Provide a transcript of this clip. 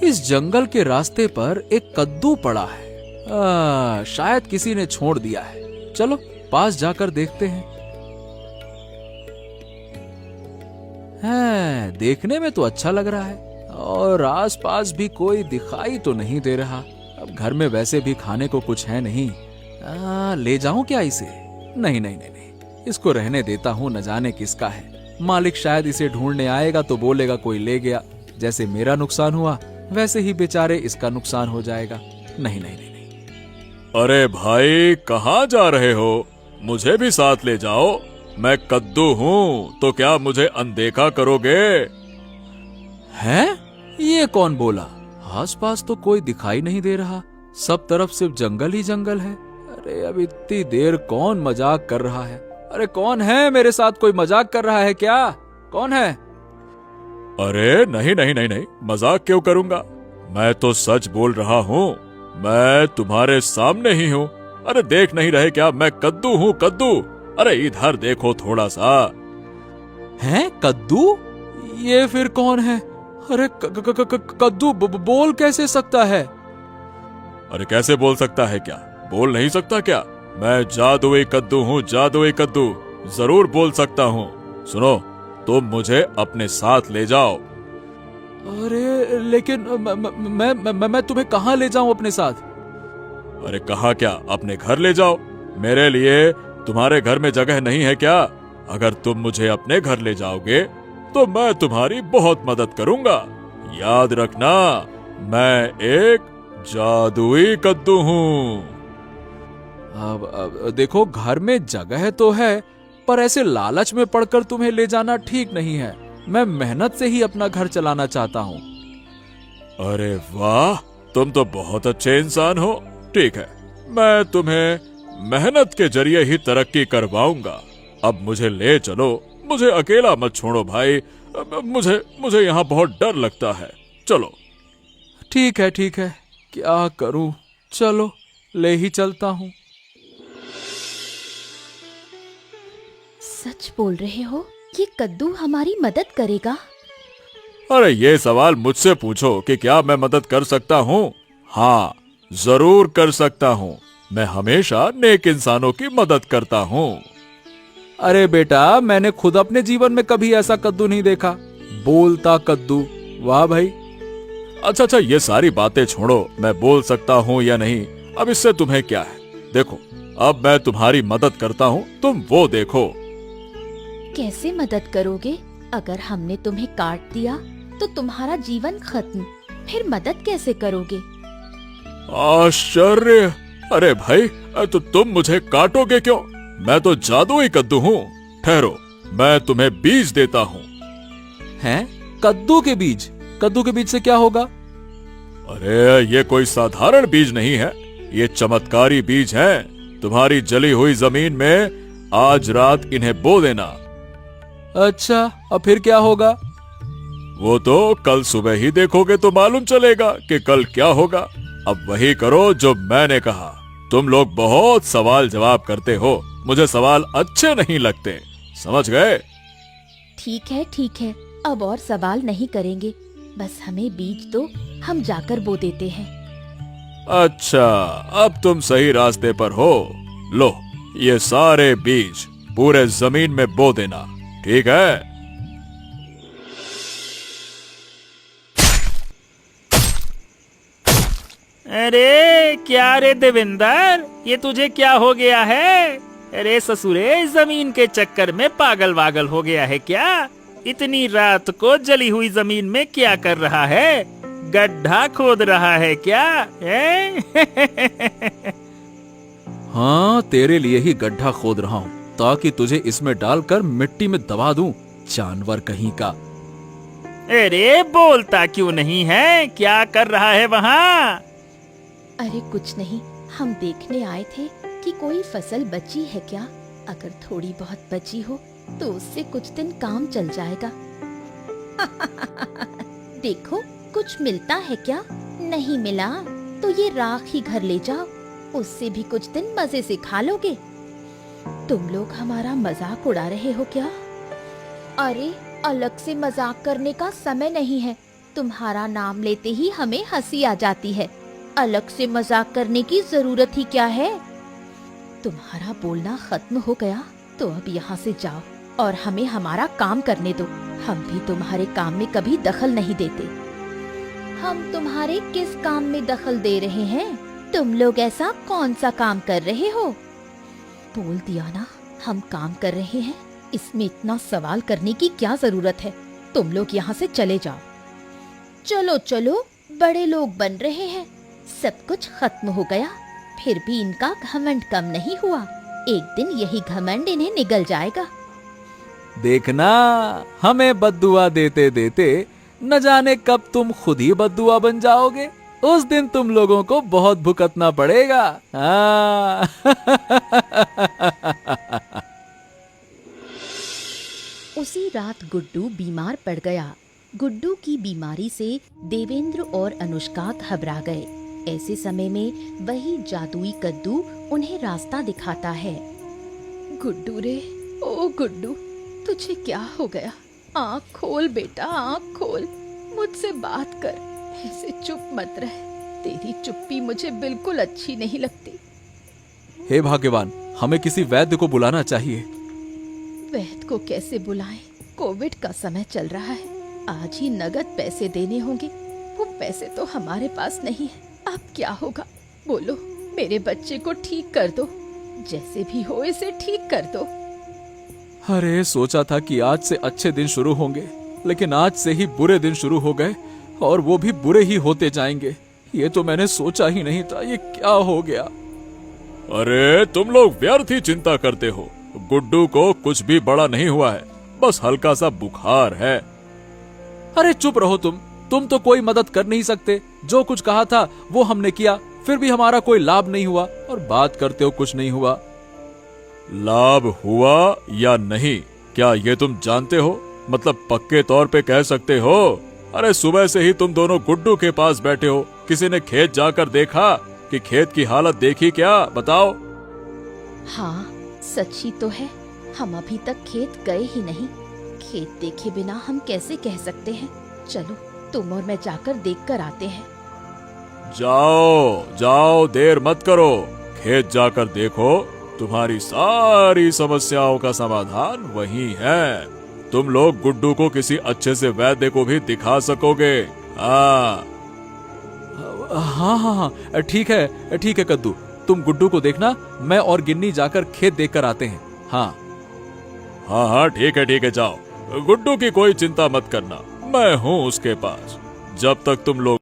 इस जंगल के रास्ते पर एक कद्दू पड़ा है। शायद किसी ने छोड़ दिया है। चलो पास जाकर देखते हैं। देखने में तो अच्छा लग रहा है और आसपास भी कोई दिखाई तो नहीं दे रहा। अब घर में वैसे भी खाने को कुछ है नहीं। ले जाऊं क्या इसे? नहीं नहीं नहीं नहीं, इसको रहने देता हूं। न जाने किसका है। मालिक शायद इसे ढूंढने आएगा तो बोलेगा कोई ले गया। जैसे मेरा नुकसान हुआ वैसे ही बेचारे इसका नुकसान हो जाएगा। नहीं नहीं नहीं नहीं। अरे भाई, कहाँ जा रहे हो? मुझे भी साथ ले जाओ। मैं कद्दू हूँ, तो क्या मुझे अनदेखा करोगे? हैं? ये कौन बोला? आसपास तो कोई दिखाई नहीं दे रहा। सब तरफ सिर्फ जंगल ही जंगल है। अरे अब इतनी देर कौन मजाक कर रहा है? अरे कौन है? मेरे साथ कोई मजाक कर रहा है क्या? कौन है? अरे नहीं नहीं नहीं नहीं, मजाक क्यों करूंगा? मैं तो सच बोल रहा हूँ। मैं तुम्हारे सामने ही हूँ। अरे देख नहीं रहे क्या? मैं कद्दू हूँ, कद्दू। अरे इधर देखो थोड़ा सा। हैं? कद्दू? ये फिर कौन है? अरे कद्दू बोल कैसे सकता है? अरे कैसे बोल सकता है क्या? बोल नहीं सकता क्या? मैं जादुई कद्दू हूँ, जादुई कद्दू। जरूर बोल सकता हूँ। सुनो, तुम मुझे अपने साथ ले जाओ। अरे लेकिन मैं तुम्हें कहाँ ले जाऊं अपने साथ? अरे कहा क्या? अपने घर ले जाओ। मेरे लिए तुम्हारे घर में जगह नहीं है क्या? अगर तुम मुझे अपने घर ले जाओगे तो मैं तुम्हारी बहुत मदद करूंगा। याद रखना, मैं एक जादुई कद्दू हूँ। अब देखो, घर में जगह तो है, पर ऐसे लालच में पड़कर तुम्हें ले जाना ठीक नहीं है। मैं मेहनत से ही अपना घर चलाना चाहता हूँ। अरे वाह, तुम तो बहुत अच्छे इंसान हो। ठीक है, मैं तुम्हें मेहनत के जरिए ही तरक्की करवाऊंगा। अब मुझे ले चलो। मुझे अकेला मत छोड़ो भाई। मुझे यहाँ बहुत डर लगता है। चलो। ठीक है ठीक है, क्या करूं? चलो ले ही चलता हूँ। सच बोल रहे हो? ये कद्दू हमारी मदद करेगा? अरे ये सवाल मुझसे पूछो कि क्या मैं मदद कर सकता हूँ? हाँ, जरूर कर सकता हूँ। मैं हमेशा नेक इंसानों की मदद करता हूँ। अरे बेटा, मैंने खुद अपने जीवन में कभी ऐसा कद्दू नहीं देखा। बोलता कद्दू, वाह भाई। अच्छा, ये सारी बातें छोड़ो। मैं बोल सकता हूँ या नहीं, अब इससे तुम्हें क्या है? देखो, अब मैं तुम्हारी मदद करता हूँ, तुम वो देखो। कैसे मदद करोगे? अगर हमने तुम्हें काट दिया तो तुम्हारा जीवन खत्म। फिर मदद कैसे करोगे? आश्चर्य! अरे भाई, तो तुम मुझे काटोगे क्यों? मैं तो जादुई कद्दू हूँ। ठहरो, मैं तुम्हें बीज देता हूँ। हैं? कद्दू के बीज? कद्दू के बीज से क्या होगा? अरे ये कोई साधारण बीज नहीं है, ये चमत्कारी बीज हैं। तुम्हारी जली हुई जमीन में आज रात इन्हें बो देना। अच्छा, अब फिर क्या होगा? वो तो कल सुबह ही देखोगे तो मालूम चलेगा कि कल क्या होगा। अब वही करो जो मैंने कहा। तुम लोग बहुत सवाल जवाब करते हो, मुझे सवाल अच्छे नहीं लगते, समझ गए? ठीक है, अब और सवाल नहीं करेंगे। बस हमें बीज दो, हम जाकर बो देते हैं। अच्छा, अब तुम सही रास्ते पर हो। लो, ये सारे बीज पूरे जमीन में बो देना, ठीक है? अरे क्या रे देवेंद्र, ये तुझे क्या हो गया है? अरे ससुरे, जमीन के चक्कर में पागल वागल हो गया है क्या? इतनी रात को जली हुई जमीन में क्या कर रहा है? गड्ढा खोद रहा है क्या? हाँ, तेरे लिए ही गड्ढा खोद रहा हूँ, ताकि तुझे इसमें डालकर मिट्टी में दबा दूं, जानवर कहीं का। अरे बोलता क्यों नहीं है? क्या कर रहा है वहाँ? अरे कुछ नहीं, हम देखने आए थे कि कोई फसल बची है क्या। अगर थोड़ी बहुत बची हो तो उससे कुछ दिन काम चल जाएगा। देखो, कुछ मिलता है क्या? नहीं मिला तो ये राख ही घर ले जाओ, उससे भी कुछ दिन मजे से खा लोगे। तुम लोग हमारा मजाक उड़ा रहे हो क्या? अरे अलग से मजाक करने का समय नहीं है, तुम्हारा नाम लेते ही हमें हंसी आ जाती है। अलग से मजाक करने की जरूरत ही क्या है? तुम्हारा बोलना खत्म हो गया तो अब यहाँ से जाओ और हमें हमारा काम करने दो। हम भी तुम्हारे काम में कभी दखल नहीं देते। हम तुम्हारे किस काम में दखल दे रहे हैं? तुम लोग ऐसा कौन सा काम कर रहे हो? बोल दिया ना, हम काम कर रहे हैं। इसमें इतना सवाल करने की क्या जरूरत है? तुम लोग यहाँ से चले जाओ। चलो चलो, बड़े लोग बन रहे हैं। सब कुछ खत्म हो गया, फिर भी इनका घमंड कम नहीं हुआ। एक दिन यही घमंड इन्हें निगल जाएगा। देखना, हमें बद्दुआ देते देते न जाने कब तुम खुद ही बद्दुआ बन जाओगे। उस दिन तुम लोगों को बहुत भुगतना पड़ेगा। हाँ। उसी रात गुड्डू बीमार पड़ गया। गुड्डू की बीमारी से देवेंद्र और अनुष्का घबरा गए। ऐसे समय में वही जादुई कद्दू उन्हें रास्ता दिखाता है। गुड्डू रे, ओ गुड्डू, तुझे क्या हो गया? आँख खोल बेटा, आँख खोल, मुझसे बात कर। ऐसे चुप मत रह, तेरी चुप्पी मुझे बिल्कुल अच्छी नहीं लगती। हे भाग्यवान, हमें किसी वैद्य को बुलाना चाहिए। वैद्य को कैसे बुलाएं? कोविड का समय चल रहा है। आज ही नगद पैसे देने होंगे। वो पैसे तो हमारे पास नहीं है। अब क्या होगा? बोलो, मेरे बच्चे को ठीक कर दो। जैसे भी हो इसे ठीक कर दो। अरे, सोचा था कि आज से अच्छे दिन शुरू होंगे, लेकिन आज से ही बुरे दिन शुरू हो गए और वो भी बुरे ही होते जाएंगे। ये तो मैंने सोचा ही नहीं था। ये क्या हो गया? अरे तुम लोग व्यर्थ ही चिंता करते हो। गुड्डू को कुछ भी बड़ा नहीं हुआ है, बस हल्का सा बुखार है। अरे चुप रहो तुम तो कोई मदद कर नहीं सकते। जो कुछ कहा था वो हमने किया, फिर भी हमारा कोई लाभ नहीं हुआ, और बात करते हो कुछ नहीं हुआ। लाभ हुआ या नहीं, क्या ये तुम जानते हो? मतलब पक्के तौर पे कह सकते हो? अरे सुबह से ही तुम दोनों गुड्डू के पास बैठे हो। किसी ने खेत जाकर देखा कि खेत की हालत देखी क्या? बताओ। हाँ, सच ही तो है। हम अभी तक खेत गए ही नहीं। खेत देखे बिना हम कैसे कह सकते हैं? चलो, तुम और मैं जाकर देख कर आते हैं। जाओ जाओ, देर मत करो। खेत जाकर देखो, तुम्हारी सारी समस्याओं का समाधान वही है। तुम लोग गुड्डू को किसी अच्छे से वैद्य को भी दिखा सकोगे। हाँ हाँ हाँ हाँ, ठीक है कद्दू, तुम गुड्डू को देखना, मैं और गिन्नी जाकर खेत देखकर आते हैं। हाँ हाँ हाँ, ठीक है, जाओ। गुड्डू की कोई चिंता मत करना, मैं हूँ उसके पास। जब तक तुम लोग